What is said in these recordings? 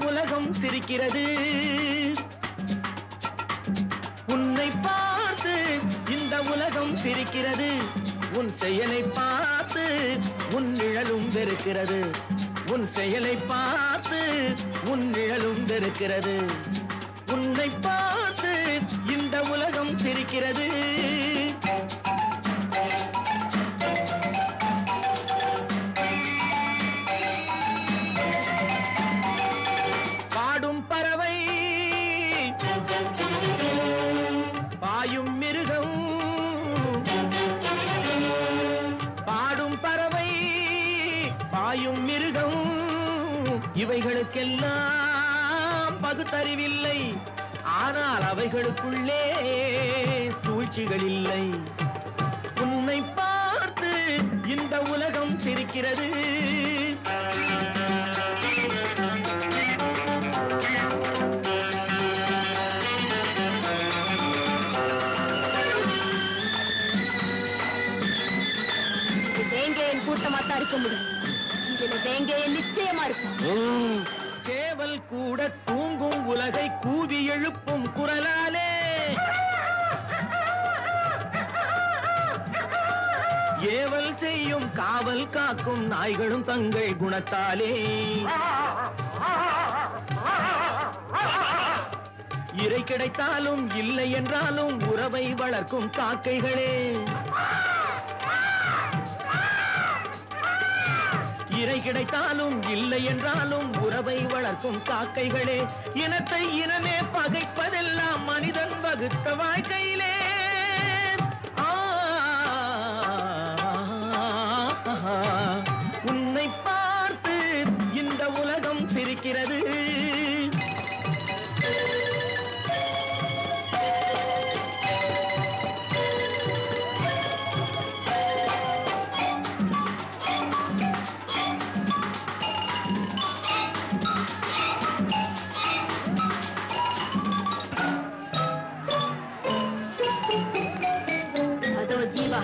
உலகம் சிரிக்கிறது. உன்னை பார்த்து இந்த உலகம் சிரிக்கிறது. உன் செயலை பார்த்து உன் நிழலும் வெறுக்கிறது. உன் செயலை பார்த்து உன் நிழலும் வெறுக்கிறது. உன்னை பார்த்து இந்த உலகம் சிரிக்கிறது. பாடும் பறவை, பாயும் மிருகம், பாடும் பறவை பாயும் மிருகம், இவைகளுக்கெல்லாம் பகுத்தறிவில்லை. ஆனால் அவைகளுக்குள்ளே சூழ்ச்சிகள் இல்லை. உன்னை பார்த்து இந்த உலகம் சிரிக்கிறது. கூட்டமாத்தான் இருக்க முடியும். இதுல வேங்கைய நிச்சயமா இருக்கும். சேவல் கூட தூங்கும் உலகை கூவி எழுப்பும் குரலாலே, ஏவல் செய்யும் காவல் காக்கும் நாய்களும் தங்கள் குணத்தாலே, இறை கிடைத்தாலும் இல்லை என்றாலும் உறவை வளர்க்கும் காக்கைகளே, இறை கிடைத்தாலும் இல்லை என்றாலும் உறவை வளர்க்கும் காக்கைகளே, இனத்தை இனமே பகைப்பதெல்லாம் மனிதன் வகுத்த வாழ்க்கையிலே. உன்னை பார்த்து இந்த உலகம் சிரிக்கிறது. ஜீவா,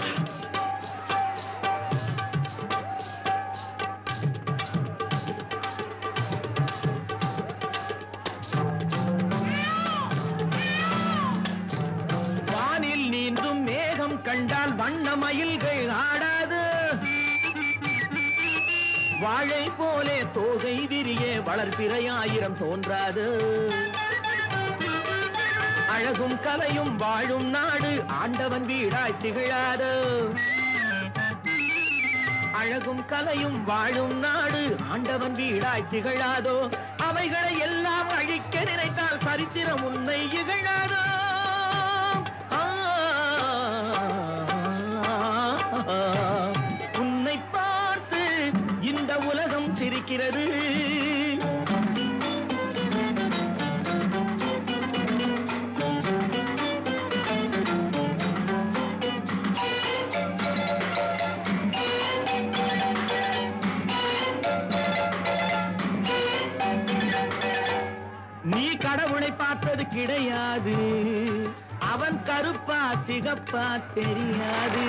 வானில் நீந்தும் மேகம் கண்டால் வண்ண மயில்கள் ஆடாது. வாழை போலே தோகை விரிய வளர்பிறை ஆயிரம் தோன்றாது. அழகும் கலையும் வாழும் நாடு ஆண்டவன் வீடாய் திகழாது. அழகும் கலையும் வாழும் நாடு ஆண்டவன் வீடாய் திகழாதோ. அவைகளை எல்லாம் அழிக்க நினைத்தால் சரித்திரம் உன்னை இகழாதோ. உன்னை பார்த்து இந்த உலகம் சிரிக்கிறது. நீ கடவுளை பார்த்தது கிடையாது. அவன் கருப்பா சிகப்பா தெரியாது.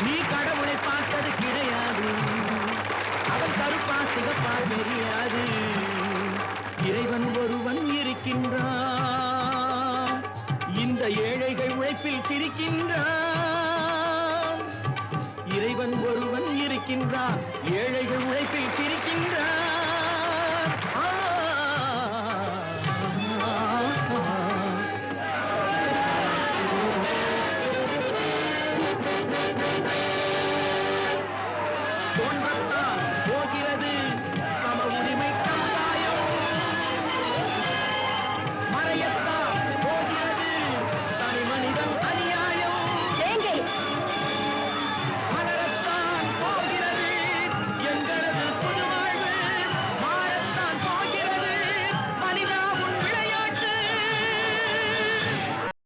நீ கடவுளை பார்த்தது கிடையாது. அவன் கருப்பா சிகப்பா தெரியாது. இறைவன் ஒருவன் இருக்கின்றான். இந்த ஏழைகள் உழைப்பில் சிரிக்கின்றான். இறைவன் ஒருவன் இருக்கின்றான். ஏழைகள் உழைப்பில் சிரிக்கின்றான்.